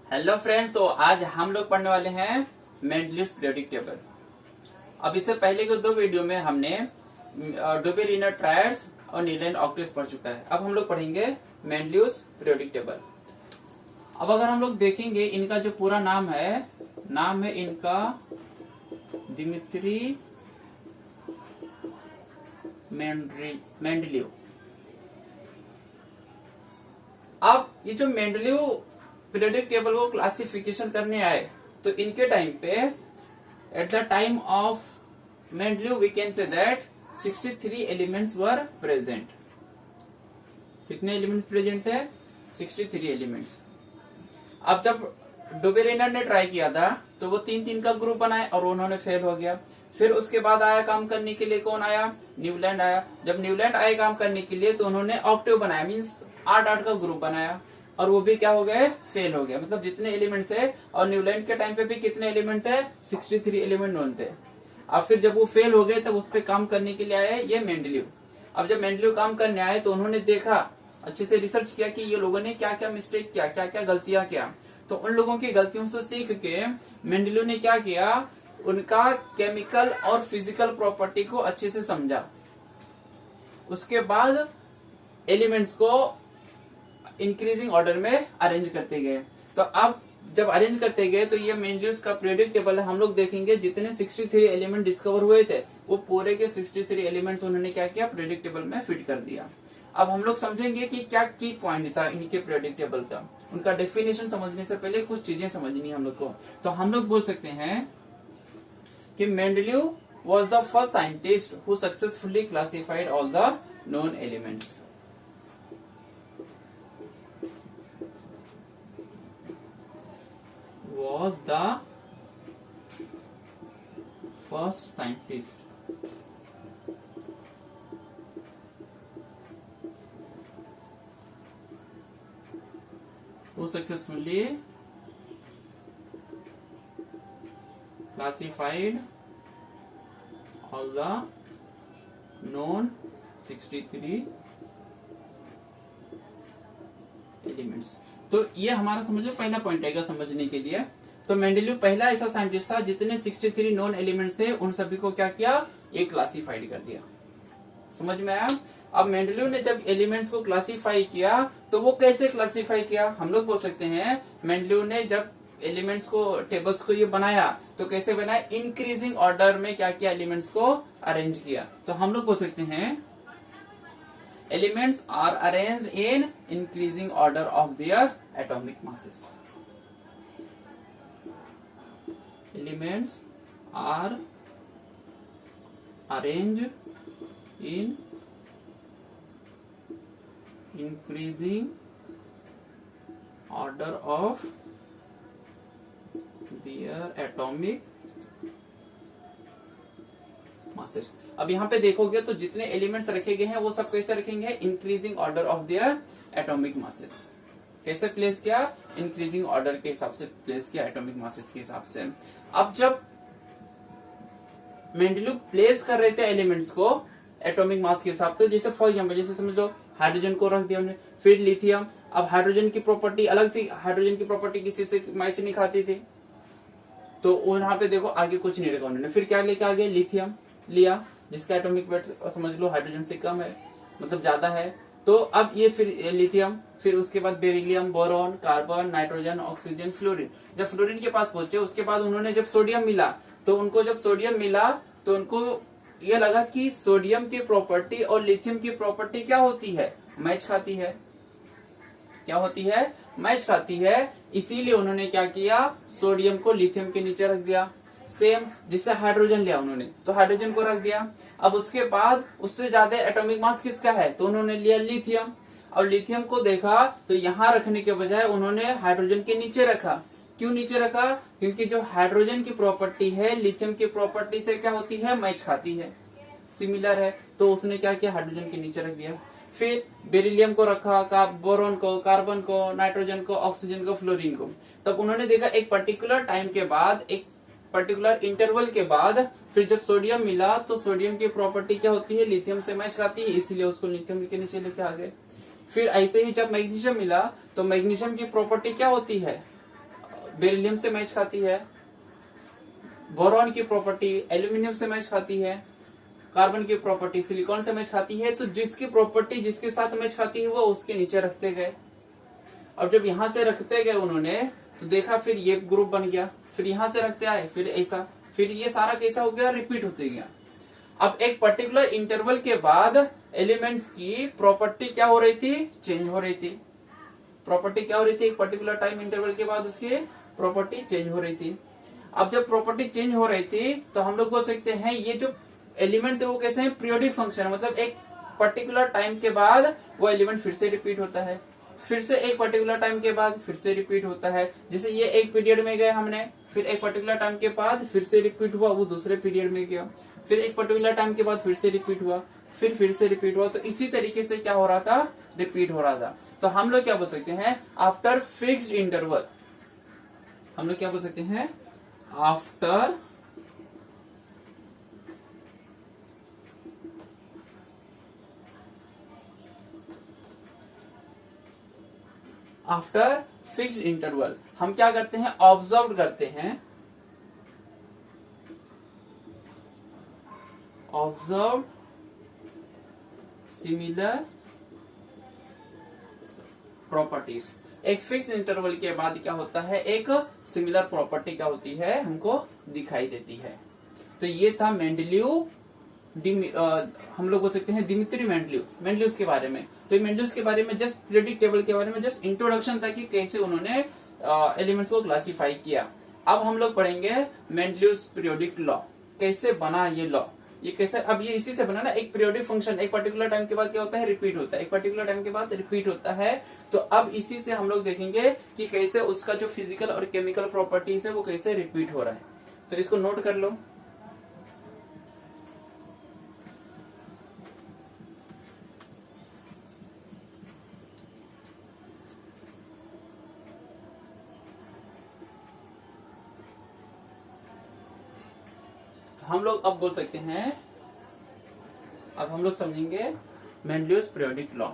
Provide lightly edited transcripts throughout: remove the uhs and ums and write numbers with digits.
Hello friends, तो आज हम लोग पढ़ने वाले हैं मेंडलीव्स पीरियोडिक टेबल। अब इससे पहले के दो वीडियो में हमने डुबेलिनर ट्रायड्स और नीलैंड ऑक्टेव्स पढ़ चुका है। अब हम लोग पढ़ेंगे मेंडलीव्स पीरियोडिक टेबल। अब अगर हम लोग देखेंगे, इनका जो पूरा नाम है इनका दिमित्री मेंडलीव। अब ये जो मेंडलीव पीरियोडिक टेबल को क्लासिफिकेशन करने आए, तो इनके टाइम पे at the time of Mendeleev we can say that 63 elements were present. कितने एलिमेंट्स प्रेजेंट थे? 63 एलिमेंट्स। अब जब डुबेलिनर ने ट्राई किया था तो वो 3-3 का ग्रुप बनाए और उन्होंने फेल हो गया। फिर उसके बाद आया काम करने के लिए, कौन आया? न्यूलैंड आया। जब न्यूलैंड आए काम करने के लिए तो उन्होंने ऑक्टेव बनाया, मीन्स 8-8 का ग्रुप बनाया, और वो भी क्या हो गए? फेल हो गया। मतलब जितने एलिमेंट थे, और न्यूलैंड के टाइम पे भी कितने एलिमेंट थे? 63 एलिमेंट नोन थे। अब फिर जब वो फेल हो गए तब उस पर काम करने के लिए आए ये मेंडलीव। अब जब मेंडलीव काम करने आए तो उन्होंने देखा, अच्छे से रिसर्च किया कि ये लोगों ने क्या क्या मिस्टेक किया, क्या क्या गलतियां किया। तो उन लोगों की गलतियों से सीख के मेंडलीव ने क्या किया, उनका केमिकल और फिजिकल प्रॉपर्टी को अच्छे से समझा। उसके बाद एलिमेंट्स को इंक्रीजिंग ऑर्डर में अरेंज करते गए। तो अब जब अरेंज करते गए तो ये मेंडलीव्स का पीरियोडिक टेबल है। हम लोग देखेंगे जितने 63 एलिमेंट डिस्कवर हुए थे, वो पूरे के 63 एलिमेंट्स उन्होंने क्या किया? पीरियोडिक टेबल में फिट कर दिया। अब हम लोग समझेंगे कि क्या की पॉइंट था इनके पीरियोडिक टेबल का। उनका डेफिनेशन समझने से पहले कुछ चीजें समझनी है हम लोग को। तो हम लोग बोल सकते हैं कि Mendeleev was the first scientist who successfully classified all the known elements. Was the first scientist who successfully classified all the known 63 elements. तो ये हमारा समझो पहला पॉइंट रहेगा समझने के लिए। तो मेंडलीव पहला ऐसा साइंटिस्ट था जितने 63 नॉन एलिमेंट्स थे उन सभी को क्या किया? ये क्लासिफाइड कर दिया। समझ में आया? अब मेंडलीव ने जब एलिमेंट्स को क्लासिफाई किया तो वो कैसे क्लासिफाई किया? हम लोग बोल सकते हैं मेंडलीव ने जब एलिमेंट्स को, टेबल्स को ये बनाया तो कैसे बनाया? इंक्रीजिंग ऑर्डर में क्या किया? एलिमेंट्स को अरेंज किया। तो हम लोग बोल सकते हैं elements are arranged in increasing order of their atomic masses. Elements are arranged in increasing order of their atomic masses. अब यहाँ पे देखोगे तो जितने एलिमेंट्स रखे गए हैं वो सब कैसे रखेंगे? Increasing order of their atomic masses. कैसे प्लेस किया? इंक्रीजिंग ऑर्डर के हिसाब से प्लेस किया, एटॉमिक मासेस के हिसाब से। अब जब मेंडलीव प्लेस कर रहे थे एलिमेंट्स को एटॉमिक मास के हिसाब से, जैसे फॉर एग्जाम्पल जैसे समझ लो हाइड्रोजन को रख दिया उन्होंने, फिर लिथियम। अब हाइड्रोजन की प्रॉपर्टी अलग थी, हाइड्रोजन की प्रॉपर्टी किसी से मैच नहीं खाती थी, तो यहाँ पे देखो आगे कुछ नहीं रखा उन्होंने। फिर क्या लेके आ गए? लिथियम लिया, जिसका एटॉमिक वेट समझ लो हाइड्रोजन से कम है, मतलब ज्यादा है। तो अब ये फिर लिथियम, फिर उसके बाद beryllium, boron, carbon, nitrogen, oxygen, fluorine. जब फ्लोरीन के पास पहुंचे उसके बाद उन्होंने जब सोडियम मिला तो उनको जब सोडियम मिला तो उनको ये लगा कि सोडियम की प्रॉपर्टी और लिथियम की प्रॉपर्टी क्या होती है? मैच खाती है। क्या होती है? मैच खाती है। इसीलिए उन्होंने क्या किया? सोडियम को लिथियम के नीचे रख दिया। सेम जिससे हाइड्रोजन लिया उन्होंने तो हाइड्रोजन को रख दिया। अब उसके बाद उससे ज्यादा एटॉमिक मास किसका है? तो उन्होंने लिया लिथियम। और लिथियम को देखा तो यहाँ रखने के बजाय उन्होंने हाइड्रोजन के नीचे रखा। क्यों नीचे रखा? क्योंकि जो हाइड्रोजन की प्रॉपर्टी है लिथियम की प्रॉपर्टी से क्या होती है? मैच खाती है, सिमिलर है। तो उसने क्या किया? हाइड्रोजन के नीचे रख दिया। फिर बेरिलियम को रखा, बोरॉन को, कार्बन को, नाइट्रोजन को, ऑक्सीजन को, फ्लोरीन को। तब उन्होंने देखा एक पर्टिकुलर टाइम के बाद, एक पर्टिकुलर इंटरवल के बाद फिर जब सोडियम मिला तो सोडियम की प्रॉपर्टी क्या होती है? लिथियम से मैच खाती है, इसीलिए उसको लिथियम के नीचे लेके आ गए। फिर ऐसे ही जब मैग्नीशियम मिला तो मैग्नीशियम की प्रॉपर्टी क्या होती है? बेरिलियम से मैच खाती है, बोरॉन की प्रॉपर्टी एल्यूमिनियम से मैच खाती है, कार्बन की प्रॉपर्टी सिलिकॉन से मैच खाती है। तो जिसकी प्रॉपर्टी जिसके साथ मैच खाती है वो उसके नीचे रखते गए। और जब यहां से रखते गए उन्होंने तो देखा फिर ये ग्रुप बन गया, फिर यहां से रखते आए फिर ऐसा, फिर ये सारा कैसा हो गया, रिपीट होते गया। अब एक पर्टिकुलर इंटरवल के बाद एलिमेंट्स की प्रॉपर्टी क्या हो रही थी, चेंज हो रही थी। प्रॉपर्टी क्या हो रही थी, एक पर्टिकुलर टाइम इंटरवल के बाद उसकी प्रॉपर्टी चेंज हो रही थी। अब जब प्रॉपर्टी चेंज हो रही थी तो हम लोग बोल सकते हैं ये जो एलिमेंट्स है वो कैसे हैं, पीरियोडिक फंक्शन, मतलब एक पर्टिकुलर टाइम के बाद वो एलिमेंट फिर से रिपीट होता है, फिर से एक पर्टिकुलर टाइम के बाद फिर से रिपीट होता है। जैसे ये एक पीरियड में गए हमने, फिर एक पर्टिकुलर टाइम के बाद फिर से रिपीट हुआ, वो दूसरे पीरियड में गया, फिर एक पर्टिकुलर टाइम के बाद फिर से रिपीट हुआ, फिर से रिपीट हुआ। तो इसी तरीके से क्या हो रहा था, रिपीट हो रहा था। तो हम लोग क्या बोल सकते हैं, आफ्टर फिक्स्ड इंटरवल, हम लोग क्या बोल सकते हैं, आफ्टर आफ्टर फिक्स्ड इंटरवल हम क्या करते हैं, ऑब्जर्व करते हैं, ऑब्जर्व सिमिलर प्रॉपर्टीज। एक फिक्स इंटरवल के बाद क्या होता है, एक सिमिलर प्रॉपर्टी क्या होती है, हमको दिखाई देती है। तो ये था मेंडलीव, हम लोग बोल सकते हैं दिमित्री मेंडलीव के बारे में। तो मेंडलीव के बारे में जस्ट पीरियोडिक टेबल के बारे में जस्ट इंट्रोडक्शन था कि कैसे उन्होंने एलिमेंट्स को क्लासिफाई किया। अब हम लोग पढ़ेंगे मेंडलीव पीरियोडिक लॉ, कैसे बना ये लॉ, ये कैसे, अब ये इसी से बना ना, एक पीरियोडिक फंक्शन एक पर्टिकुलर टाइम के बाद क्या होता है, रिपीट होता है, एक पर्टिकुलर टाइम के बाद रिपीट होता है। तो अब इसी से हम लोग देखेंगे कि कैसे उसका जो फिजिकल और केमिकल प्रॉपर्टीज है वो कैसे रिपीट हो रहा है। तो इसको नोट कर लो। हम लोग अब बोल सकते हैं, अब हम लोग समझेंगे Mendeleev periodic law.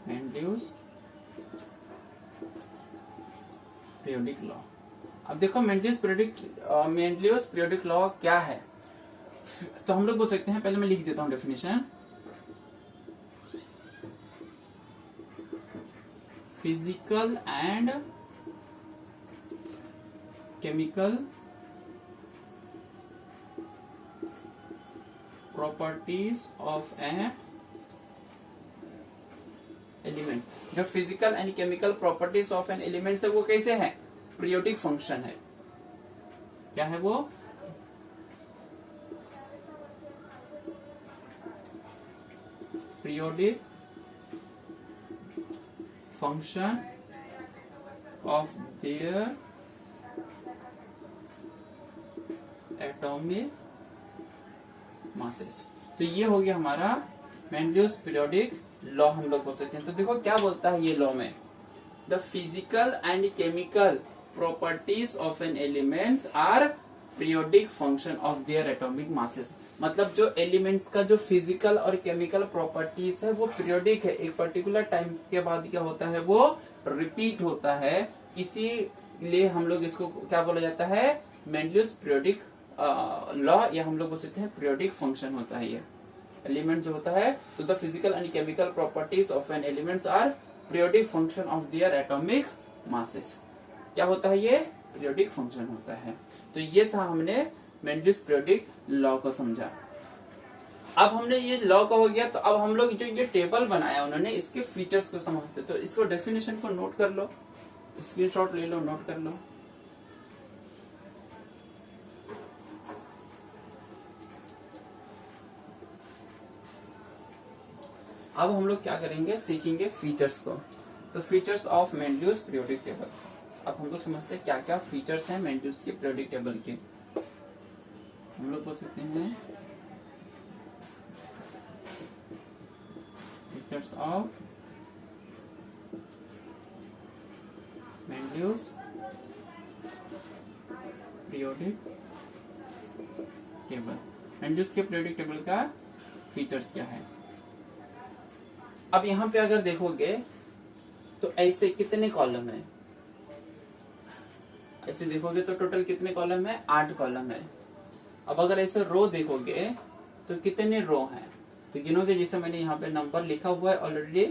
Mendeleev periodic law. अब देखो मेंडलीव पीरियोडिक लॉ क्या है। तो हम लोग बोल सकते हैं, पहले मैं लिख देता हूं definition, physical and chemical properties of an element. जो physical and chemical properties of an element है वो कैसे है, पीरियोडिक फंक्शन है। क्या है वो, periodic function of their atomic masses. तो ये हो गया हमारा मेंडलीव पीरियोडिक लॉ, हम लोग बोल सकते हैं। तो देखो क्या बोलता है ये लॉ में, the physical and chemical properties of an elements are periodic function of their atomic masses. मतलब जो एलिमेंट्स का जो फिजिकल और केमिकल प्रॉपर्टीज है वो पीरियोडिक है, एक पर्टिकुलर टाइम के बाद क्या होता है, वो रिपीट होता है। इसीलिए हम लोग इसको क्या बोला जाता है, मेंडलीव पीरियोडिक लॉ, या हम लोग बोल सकते हैं पीरियोडिक फंक्शन होता है ये एलिमेंट जो होता है। तो the physical and chemical properties of an elements are periodic function of their atomic masses. क्या होता है, ये पीरियोडिक फंक्शन होता है। तो ये था, हमने मेंडलीव पीरियोडिक लॉ को समझा। अब हमने ये लॉ का हो गया, तो अब हम लोग जो ये टेबल बनाया उन्होंने, इसके फीचर्स को समझते। तो इसको डेफिनेशन को नोट कर लो, स्क्रीनशॉट ले लो, नोट कर लो। अब हम लोग क्या करेंगे, सीखेंगे फीचर्स को। तो features of Mendeleev periodic table. अब हम लोग समझते हैं क्या क्या फीचर्स हैं मेंडलीव के पीरियोडिक टेबल के। हम लोग बोल सकते हैं features of Mendeleev periodic table. Mendeleev के पीरियोडिक टेबल का फीचर्स क्या है। अब यहाँ पे अगर देखोगे तो ऐसे कितने कॉलम है, ऐसे देखोगे तो टोटल कितने कॉलम है, 8 कॉलम है। अब अगर ऐसे रो देखोगे तो कितने रो हैं, तो गिनोगे, जैसे मैंने यहाँ पे नंबर लिखा हुआ है ऑलरेडी,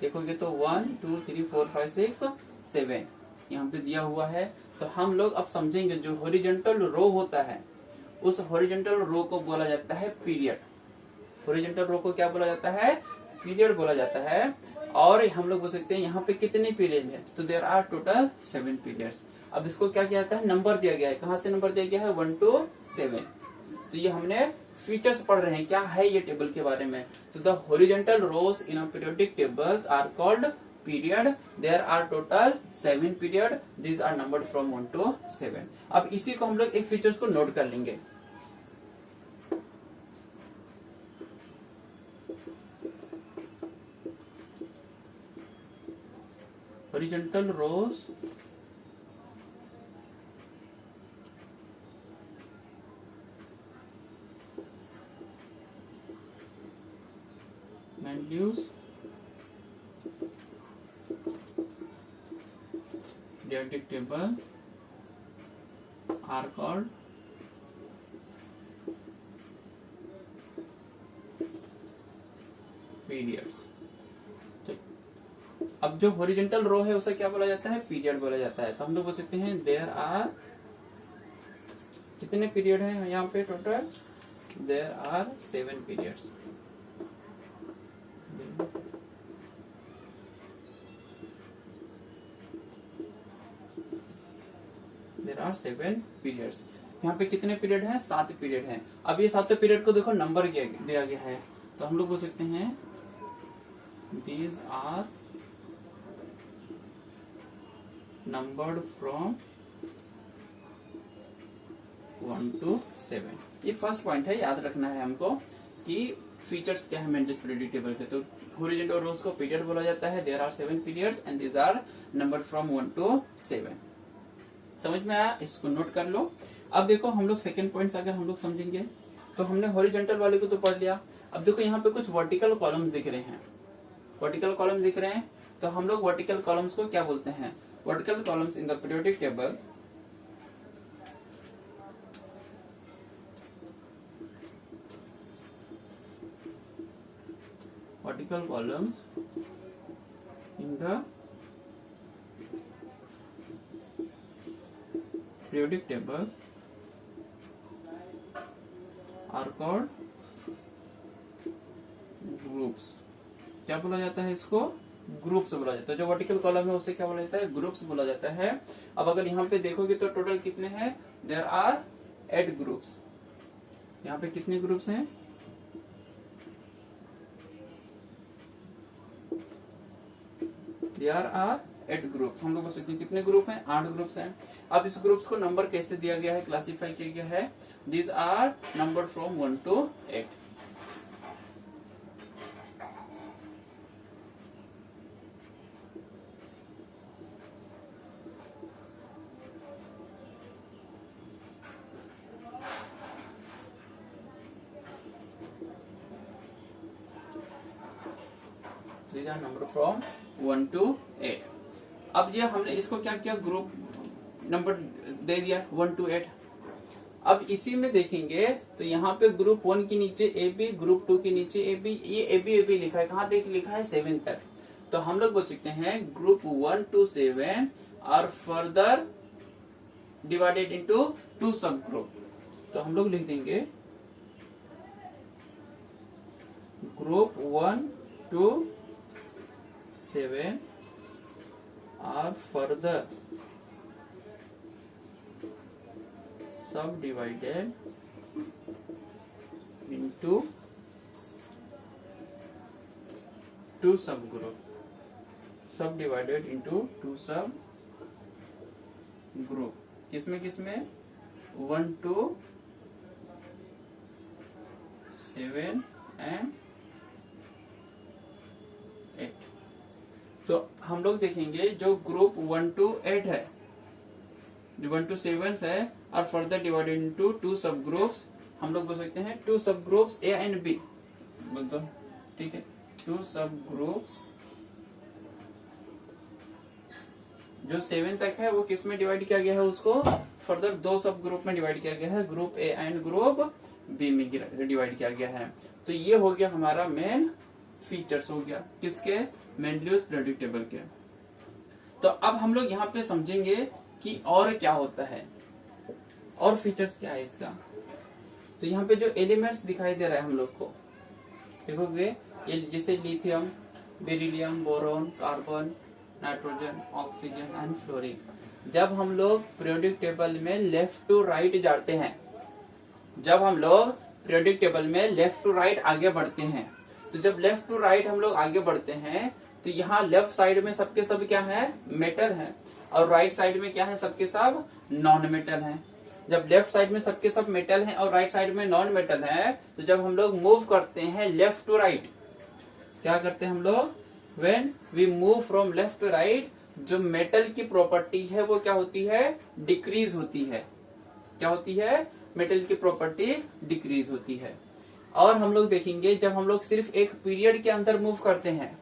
देखोगे तो 1 2 3 4 5 6 7 यहाँ पे दिया हुआ है। तो हम लोग अब समझेंगे जो हॉरिजॉन्टल रो होता है उस हॉरिजॉन्टल रो को बोला जाता है पीरियड। हॉरिजॉन्टल रो को क्या बोला जाता है, पीरियड बोला जाता है। और हम लोग बोल सकते हैं यहाँ पे कितने पीरियड है, तो देयर आर टोटल 7 पीरियड्स। अब इसको क्या किया जाता है, नंबर दिया गया है, कहाँ से नंबर दिया गया है, 1 to 7। तो ये हमने फीचर्स पढ़ रहे हैं, क्या है ये टेबल के बारे में। तो the horizontal rows in a periodic tables are called period. There are total 7 period, these are numbered from 1 to 7। अब इसी को हम लोग एक फीचर्स को नोट कर लेंगे। horizontal rows Mendel's periodic table are called periods। तो अब जो हॉरिजॉन्टल रो है उसे क्या बोला जाता है, पीरियड बोला जाता है। तो हम लोग बोल सकते हैं देयर आर, कितने पीरियड है यहाँ पे total, there are 7 periods. There are 7 periods. यहाँ पे कितने पीरियड हैं, 7 पीरियड हैं। अब ये 7 पीरियड को देखो नंबर दिया गया है, तो हम लोग बोल सकते हैं these are numbered from 1 to 7। ये फर्स्ट पॉइंट है, याद रखना है हमको कि फीचर्स क्या है मेंडल्स पीरियोडिक टेबल के। तो हॉरिजॉन्टल रोज को पीरियड बोला जाता है, there are 7 periods and these are numbered from 1 to 7। समझ में आया, इसको नोट कर लो। अब देखो हम लोग सेकंड पॉइंट्स अगर हम लोग समझेंगे तो हमने हॉरिजॉन्टल वाले को तो पढ़ लिया। अब देखो यहाँ पे कुछ वर्टिकल कॉलम्स दिख रहे हैं, वर्टिकल कॉलम्स दिख रहे हैं, तो हम लोग वर्टिकल कॉलम्स को क्या बोलते हैं, vertical columns in the periodic table vertical columns in the periodic tables are called groups। क्या बोला जाता है इसको, ग्रुप्स बोला जाता है। जो वर्टिकल कॉलम है उसे क्या बोला जाता है, ग्रुप्स बोला जाता है। अब अगर यहाँ पे देखोगे तो टोटल कितने हैं, देयर आर 8 ग्रुप्स। यहाँ पे कितने ग्रुप्स हैं, देयर आर 8 ग्रुप्स। हम लोग बोल सकते हैं कितने ग्रुप हैं, 8 ग्रुप्स हैं। अब इस ग्रुप्स को नंबर कैसे दिया गया है, क्लासिफाई किया गया है, these are number from 1 to 8। These are number from 1 to 8। अब ये हमने इसको क्या किया, ग्रुप नंबर दे दिया 1 to 8। अब इसी में देखेंगे तो यहाँ पे ग्रुप 1 के नीचे ए बी, ग्रुप 2 के नीचे ए बी, ये ए बी लिखा है, कहाँ देख लिखा है 7 तक। तो हम लोग बोल सकते हैं group 1 to 7 are further divided into 2 sub group. तो हम लोग लिख देंगे group 1 to 7 are further subdivided into 2 subgroup, subdivided into 2 subgroup। किसमें किसमें, 1 to 7 and 8। तो हम लोग देखेंगे जो ग्रुप 1 to 8 है, जो 1 to 7 है, और फर्दर डिवाइडेड इनटू 2 सब ग्रुप्स। हम लोग बोल सकते हैं 2 सब ग्रुप्स ए एंड बी, बोल दो, ठीक है। टू सब ग्रुप्स, जो 7 तक है वो किस में डिवाइड किया गया है, उसको फर्दर 2 सब ग्रुप में डिवाइड किया गया है, group A and group B में डिवाइड किया गया है। तो ये हो गया हमारा मेन फीचर्स हो गया किसके, मेंडलियस पीरियोडिक टेबल के। तो अब हम लोग यहाँ पे समझेंगे कि और क्या होता है, और फीचर्स क्या है इसका। तो यहाँ पे जो एलिमेंट्स दिखाई दे रहा है हम लोग को, देखोगे ये जैसे lithium, beryllium, boron, carbon, nitrogen, oxygen and fluorine. जब हम लोग पीरियोडिक टेबल में लेफ्ट टू राइट जाते हैं, जब हम लोग पीरियोडिक टेबल में लेफ्ट टू राइट आगे बढ़ते हैं, तो जब लेफ्ट टू राइट हम लोग आगे बढ़ते हैं तो यहाँ लेफ्ट साइड में सबके सब क्या है, मेटल है, और राइट साइड में क्या है, सबके सब नॉन मेटल है। जब लेफ्ट साइड में सबके सब मेटल है और राइट साइड में नॉन मेटल है, तो जब हम लोग मूव करते हैं लेफ्ट टू राइट, क्या करते हैं हम लोग, when we move from left to right, जो मेटल की प्रॉपर्टी है वो क्या होती है, डिक्रीज होती है। क्या होती है, मेटल की प्रॉपर्टी डिक्रीज होती है। और हम लोग देखेंगे जब हम लोग सिर्फ एक पीरियड के अंदर मूव करते हैं,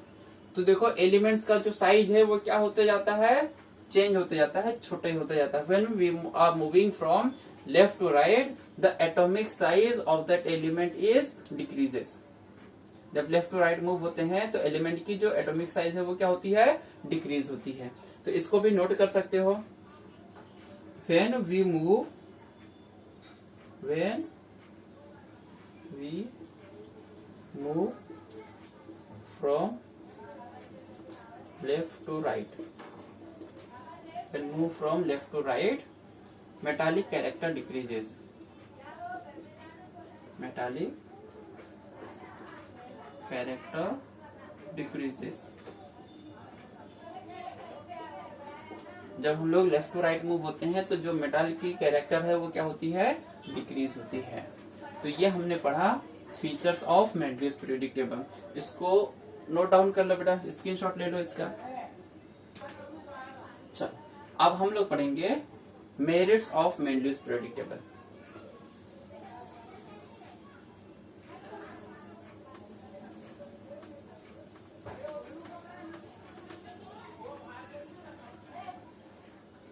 तो देखो एलिमेंट्स का जो साइज है वो क्या होते जाता है, चेंज होते जाता है, छोटे होते जाता है। When we are moving from left to right, the atomic size of that element is decreases. जब लेफ्ट टू राइट मूव होते हैं तो एलिमेंट की जो एटॉमिक साइज है वो क्या होती है, डिक्रीज होती है। तो इसको भी नोट कर सकते हो, when we move from left to right, when move from left to right, metallic character decreases, metallic character decreases। जब हम लोग लेफ्ट टू राइट मूव होते हैं तो जो मेटल की कैरेक्टर है वो क्या होती है, डिक्रीज होती है। तो ये हमने पढ़ा features of Mendeleev's periodic table. इसको नोट डाउन कर लो बेटा, स्क्रीनशॉट ले लो इसका। चल अब हम लोग पढ़ेंगे merits of Mendeleev's periodic table.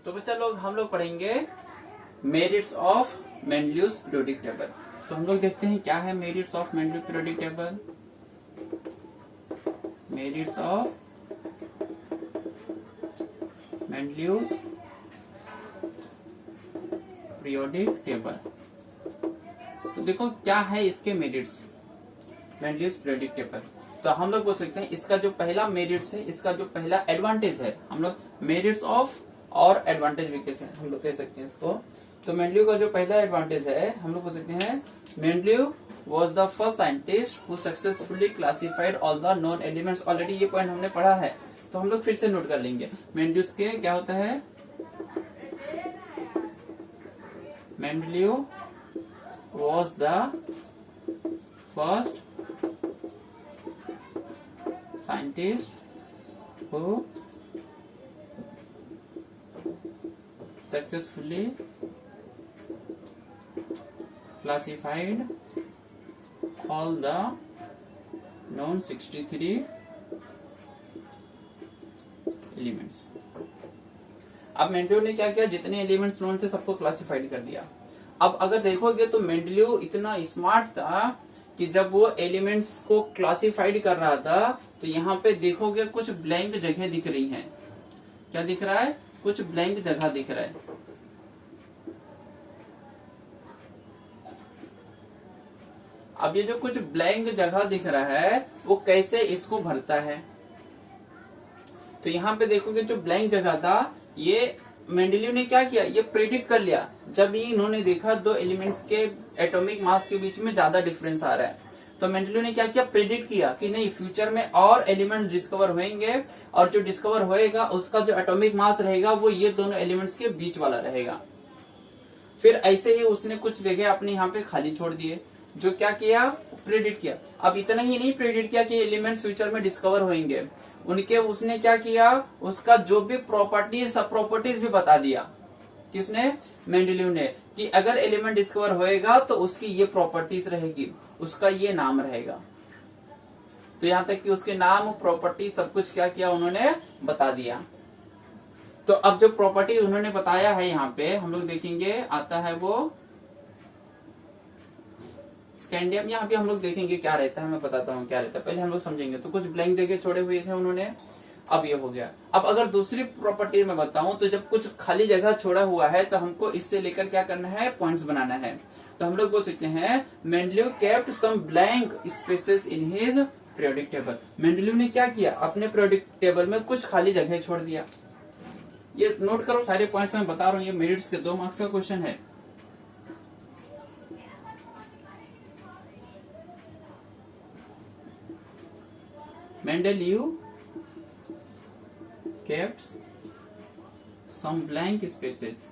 तो बच्चा लोग हम लोग पढ़ेंगे merits of Mendeleev's periodic table. तो हम लोग देखते हैं क्या है merits of Mendeleev's periodic table. Merits of Mendeleev's periodic table. तो देखो क्या है इसके मेरिट्स, मेंडलियस पीरियोडिक टेबल। तो हम लोग बोल सकते हैं इसका जो पहला मेरिट्स है, इसका जो पहला एडवांटेज है, हम लोग मेरिट्स ऑफ और एडवांटेज भी कैसे हम लोग कह सकते हैं इसको। तो मेंडलीव का जो पहला एडवांटेज है हम लोग बोल सकते हैं, Mendeleev was the first scientist who successfully classified all the known elements. Already ये पॉइंट हमने पढ़ा है, तो हम लोग फिर से नोट कर लेंगे। मेंडलीव के क्या होता है, Mendeleev was the first scientist who successfully classified all the known 63 elements। अब मेंडलीव ने क्या किया, जितने एलिमेंट्स नोन थे सबको क्लासिफाइड कर दिया। अब अगर देखोगे तो मेंडलीव इतना स्मार्ट था कि जब वो एलिमेंट्स को क्लासिफाइड कर रहा था तो यहाँ पे देखोगे कुछ ब्लैंक जगह दिख रही हैं। क्या दिख रहा है, कुछ ब्लैंक जगह दिख रहा है। अब ये जो कुछ ब्लैंक जगह दिख रहा है वो कैसे इसको भरता है, तो यहाँ पे देखोगे जो ब्लैंक जगह था ये मेंडलीव ने क्या किया, ये प्रेडिक्ट कर लिया। जब ये इन्होंने देखा दो एलिमेंट्स के एटॉमिक मास के बीच में ज्यादा डिफरेंस आ रहा है, तो मेंडलीव ने क्या किया, प्रेडिक्ट किया कि नहीं फ्यूचर में और एलिमेंट्स डिस्कवर होंगे और जो डिस्कवर होएगा उसका जो एटॉमिक मास रहेगा वो ये दोनों एलिमेंट्स के बीच वाला रहेगा। फिर ऐसे ही उसने कुछ जगह अपने यहाँ पे खाली छोड़ दिए, जो क्या किया, प्रेडिक्ट किया। अब इतना ही नहीं प्रेडिक्ट किया कि एलिमेंट्स फ्यूचर में डिस्कवर होंगे, उनके उसने क्या किया, उसका जो भी प्रॉपर्टीज भी बता दिया। किसने, मेंडलीव ने, कि अगर एलिमेंट डिस्कवर होएगा तो उसकी ये प्रॉपर्टीज रहेगी, उसका ये नाम रहेगा। तो यहाँ तक कि उसके नाम, प्रॉपर्टी, सब कुछ क्या किया उन्होंने बता दिया। तो अब जो प्रॉपर्टी उन्होंने बताया है यहाँ पे हम लोग देखेंगे, आता है वो स्कैंडियम। यहाँ पे हम लोग देखेंगे क्या रहता है, मैं बताता हूँ क्या रहता है, पहले हम लोग समझेंगे। तो कुछ ब्लैंक देके छोड़े हुए थे उन्होंने, अब ये हो गया। अब अगर दूसरी प्रॉपर्टी में बताऊं तो जब कुछ खाली जगह छोड़ा हुआ है तो हमको इससे लेकर क्या करना है, पॉइंट्स बनाना है। तो हम लोग बोल सकते हैं Mendeleev kept some blank spaces in his periodic table. Mendeleev ने क्या किया, अपने पीरियोडिक टेबल में कुछ खाली जगह छोड़ दिया। ये नोट करो सारे पॉइंट्स मैं बता रहा हूँ, ये मेरिट्स के 2 मार्क्स का क्वेश्चन है। Mendeleev kept some blank spaces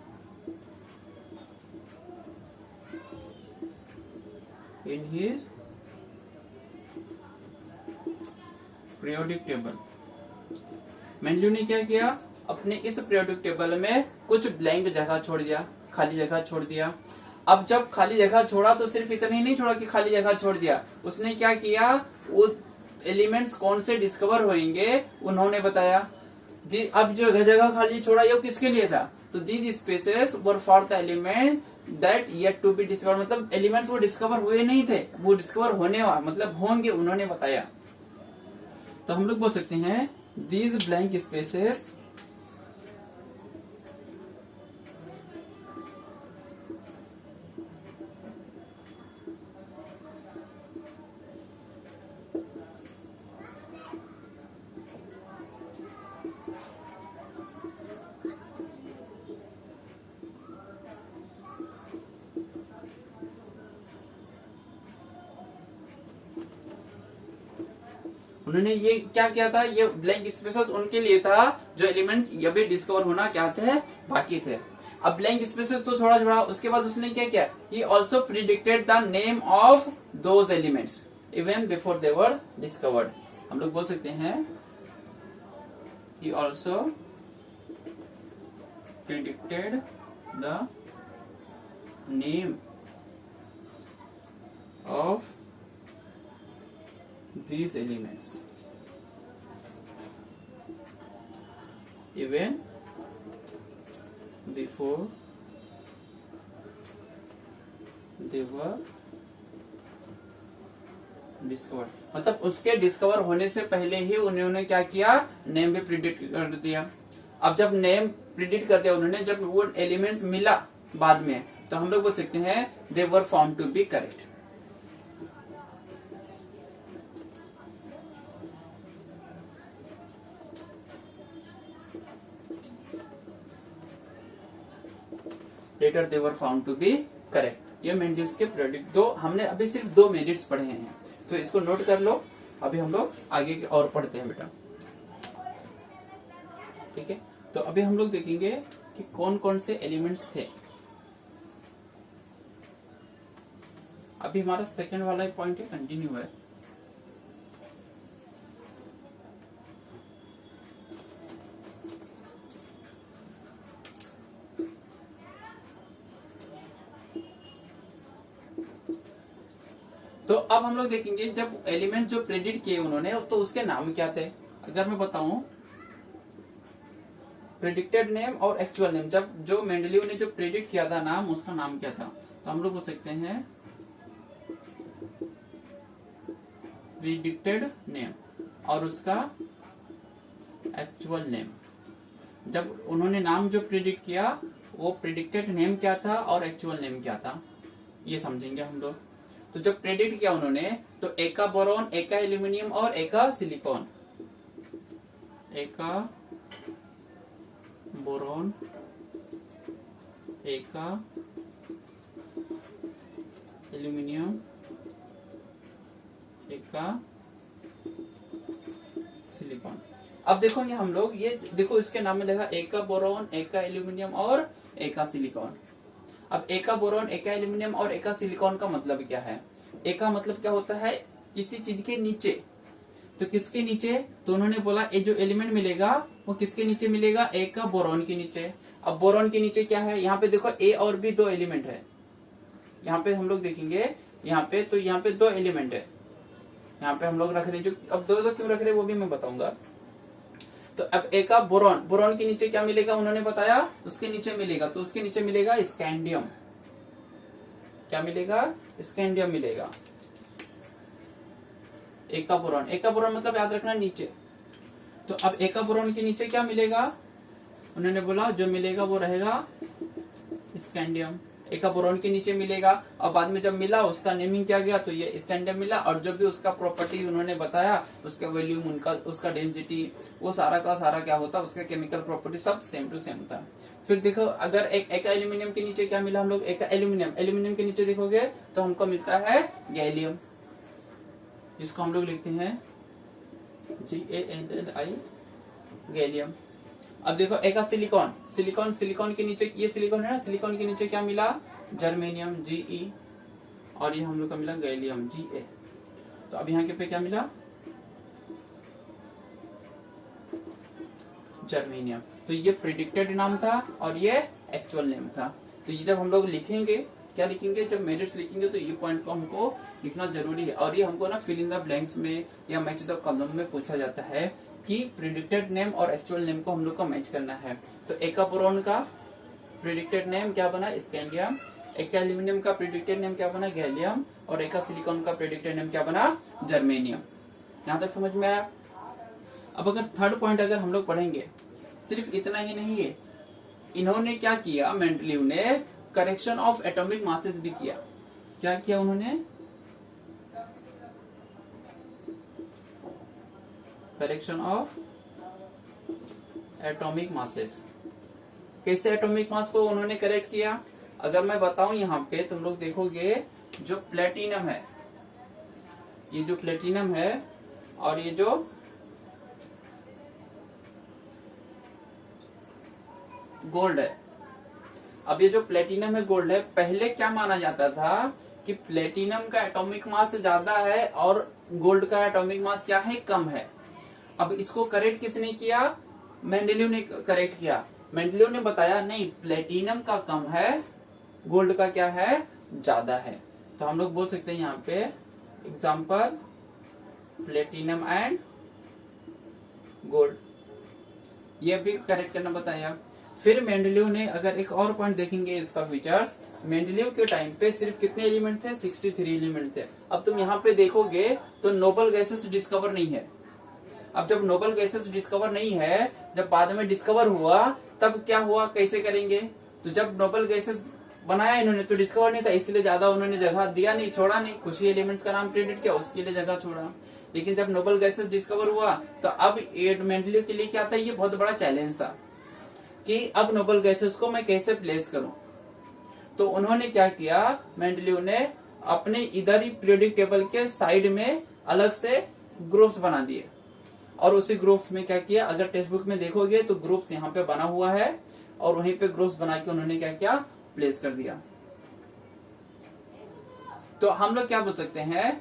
in his periodic table। Mendeleev ने क्या किया, अपने इस पीरियोडिक टेबल में कुछ ब्लैंक जगह छोड़ दिया, खाली जगह छोड़ दिया। अब जब खाली जगह छोड़ा तो सिर्फ इतना ही नहीं छोड़ा कि खाली जगह छोड़ दिया, उसने क्या किया, वो एलिमेंट्स कौन से डिस्कवर होंगे उन्होंने बताया। अब जो जगह खाली छोड़ा ये किसके लिए था, तो these spaces were for the element that yet to be discover, मतलब एलिमेंट्स वो डिस्कवर हुए नहीं थे, वो डिस्कवर होने वाला मतलब होंगे, उन्होंने बताया। तो हम लोग बोल सकते हैं दीज ब्लैंक स्पेसेस उन्होंने ये क्या किया था, ये ब्लैंक स्पेसेस उनके लिए था जो एलिमेंट्स अभी डिस्कवर होना क्या थे, बाकी थे। अब ब्लैंक स्पेसेस तो छोड़ा छोड़ा, उसके बाद उसने क्या किया, he also predicted the name of those elements even before they were discovered. हम लोग बोल सकते हैं he also predicted the name of these elements even before they were discovered। मतलब उसके डिस्कवर होने से पहले ही उन्होंने क्या किया, नेम भी प्रिडिक्ट कर दिया। अब जब नेम प्रिडिक्ट कर दिया उन्होंने, जब वो एलिमेंट्स मिला बाद में, तो हम लोग बोल सकते हैं they were found to be correct. Later they were found to be correct. ये मेंडलीव के प्रोडक्ट दो, हमने अभी सिर्फ 2 मेरिट्स पढ़े हैं, तो इसको नोट कर लो। अभी हम लोग आगे के और पढ़ते हैं बेटा, ठीक है। तो अभी हम लोग देखेंगे कि कौन कौन से एलिमेंट्स थे। अभी हमारा सेकंड वाला पॉइंट है, कंटिन्यू है। तो अब हम लोग देखेंगे जब एलिमेंट जो प्रेडिक्ट किए उन्होंने, तो उसके नाम क्या थे। अगर मैं बताऊं प्रेडिक्टेड नेम और एक्चुअल नेम, जब जो मेंडलीव ने जो प्रेडिक्ट किया था नाम, उसका नाम क्या था, तो हम लोग बोल सकते हैं प्रेडिक्टेड नेम और उसका एक्चुअल नेम। जब उन्होंने नाम जो प्रेडिक्ट किया वो प्रेडिक्टेड नेम क्या था और एक्चुअल नेम क्या था, ये समझेंगे हम लोग। तो जब प्रेडिक्ट किया उन्होंने, तो एका बोरॉन, एका एल्यूमिनियम और एका सिलिकॉन, एका बोरॉन, एका एल्यूमिनियम, एका सिलिकॉन। अब देखोगे हम लोग, ये देखो इसके नाम में देखा एका बोरॉन, एका एल्यूमिनियम और एका सिलिकॉन। अब एका बोरॉन, एका एल्यूमिनियम और एका सिलिकॉन का मतलब क्या है। एका मतलब क्या होता है, किसी चीज के नीचे। तो किसके नीचे, तो उन्होंने बोला ये जो एलिमेंट मिलेगा वो किसके नीचे मिलेगा, एका बोरॉन के नीचे। अब बोरॉन के नीचे क्या है, यहाँ पे देखो ए और बी 2 एलिमेंट है। यहाँ पे हम लोग देखेंगे यहाँ पे, तो यहाँ पे 2 एलिमेंट है, यहाँ पे हम लोग रख रहे हैं, जो अब दो क्यों रख रहे हैं वो भी मैं बताऊंगा। तो अब ए का बोरॉन, बोरॉन के नीचे क्या मिलेगा उन्होंने बताया, उसके नीचे मिलेगा, तो उसके नीचे मिलेगा स्कैंडियम। क्या मिलेगा? स्कैंडियम मिलेगा। एक का बोरॉन, एक का बोरॉन मतलब याद रखना नीचे। तो अब एक का बोरॉन के नीचे क्या मिलेगा, उन्होंने बोला जो मिलेगा वो रहेगा स्कैंडियम। एक का बोरॉन के नीचे मिलेगा, और बाद में जब मिला उसका नेमिंग क्या गया, तो ये स्कैंडियम मिला, और जो भी उसका प्रॉपर्टी उन्होंने बताया, उसका वॉल्यूम, उनका उसका डेंसिटी, वो सारा का सारा क्या होता, उसका केमिकल प्रॉपर्टी सब सेम टू सेम था। फिर देखो अगर एक एल्यूमिनियम के नीचे क्या मिला हम लोग, एक एल्यूमिनियम, एल्यूमिनियम के नीचे देखोगे तो हमको मिलता है गैलियम, जिसको हम लोग लिखते हैं GaLi, गैलियम। अब देखो एक सिलिकॉन, सिलिकॉन, सिलिकॉन के नीचे, ये सिलिकॉन है ना, सिलिकॉन के नीचे क्या मिला, जर्मेनियम Ge, और ये हम लोग का मिला गैलियम Ga। तो अब यहाँ के पे क्या मिला, जर्मेनियम। तो ये प्रिडिक्टेड नाम था और ये एक्चुअल नेम था। तो ये जब हम लोग लिखेंगे, क्या लिखेंगे, जब मेरिट्स लिखेंगे तो ये पॉइंट को हमको लिखना जरूरी है। और ये हमको ना फिल इन द ब्लैंक्स में या मैच द कॉलम में पूछा जाता है कि प्रिडिक्टेड नेम और एक्चुअल नेम को हम लोग को मैच करना है। तो एक का बोरॉन का प्रिडिक्टेड नेम क्या बना, स्कैंडियम। एक का एल्यूमिनियम का प्रिडिक्टेड नेम क्या बना, गैलियम। और एक का सिलिकॉन का प्रिडिक्टेड नेम क्या बना, जर्मेनियम। यहाँ तक समझ में आया? अब अगर थर्ड पॉइंट अगर हम लोग पढ़ेंगे, सिर्फ इतना ही नहीं है, इन्होंने क्या किया, मेंडलीव ने करेक्शन ऑफ एटॉमिक मासेस भी किया। क्या किया उन्होंने, करेक्शन ऑफ एटॉमिक मासेस। कैसे एटॉमिक मास को उन्होंने करेक्ट किया, अगर मैं बताऊं यहाँ पे तुम लोग देखोगे, जो प्लेटिनम है, ये जो प्लेटिनम है और ये जो गोल्ड है, अब ये जो प्लेटिनम है, गोल्ड है, पहले क्या माना जाता था कि प्लेटिनम का एटॉमिक मास ज्यादा है और गोल्ड का एटॉमिक मास क्या है, कम है। अब इसको करेक्ट किसने किया, मेंडलीव ने करेक्ट किया। मेंडलीव ने बताया नहीं, प्लेटिनम का कम है, गोल्ड का क्या है, ज्यादा है। तो हम लोग बोल सकते हैं यहाँ पे एग्जाम्पल, प्लेटिनम एंड गोल्ड, ये भी करेक्ट करना बताया। फिर मेंडलीव ने, अगर एक और पॉइंट देखेंगे इसका फीचर्स, मेंडलीव के टाइम पे सिर्फ कितने एलिमेंट थे, 63 एलिमेंट थे। अब तुम यहाँ पे देखोगे तो नोबल गैसेस डिस्कवर नहीं है। अब जब नोबल गैसेस डिस्कवर नहीं है, जब बाद में डिस्कवर हुआ तब क्या हुआ, कैसे करेंगे, तो जब नोबल गैसेस बनाया इन्होंने तो डिस्कवर नहीं था, इसलिए ज्यादा उन्होंने जगह दिया नहीं, छोड़ा नहीं, कुछ ही एलिमेंट्स का नाम प्रेडिक्ट किया, उसके लिए जगह छोड़ा। लेकिन जब नोबल गैसेस डिस्कवर हुआ तो अब मेंडलीव के लिए क्या था, ये बहुत बड़ा चैलेंज था कि अब नोबल गैसेस को मैं कैसे प्लेस करूं। तो उन्होंने क्या किया, मेंडलीव ने अपने इधर ही पीरियोडिक टेबल के साइड में अलग से ग्रुप्स बना दिए, और उसी ग्रुप्स में क्या किया, अगर टेक्स्ट बुक में देखोगे तो ग्रुप्स यहाँ पे बना हुआ है, और वहीं पे ग्रुप्स बना के उन्होंने क्या किया, प्लेस कर दिया। तो हम लोग क्या बोल सकते हैं,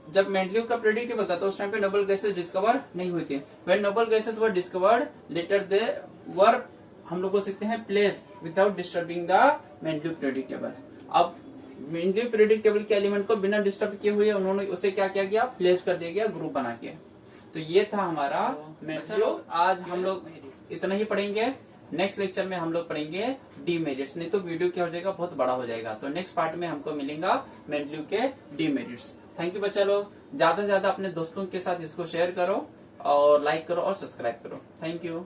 जब मेंडलीव का प्रेडिक्ट टेबल था तो उस टाइम पे नोबल गैसेस डिस्कवर नहीं हुई थी। When noble gases were discovered later they were, हम लोग बोल सकते हैं, place without disturbing the Mendeleev predict table. अब मेंडलीव प्रेडिक्ट टेबल के एलिमेंट को बिना डिस्टर्ब किए हुए उन्होंने उसे क्या किया गया, प्लेस कर दिया गया ग्रुप बना के। तो ये था हमारा मेंडलीव। आज हम लोग इतना ही पढ़ेंगे, नेक्स्ट लेक्चर में हम लोग पढ़ेंगे डीमेरिट्स, नहीं तो वीडियो क्या हो जाएगा, बहुत बड़ा हो जाएगा। तो नेक्स्ट पार्ट में हमको मिलेगा मेंडलीव के डीमेरिट्स। थैंक यू बच्चा लोग, ज्यादा से ज्यादा अपने दोस्तों के साथ इसको शेयर करो और लाइक करो और सब्सक्राइब करो। Thank you.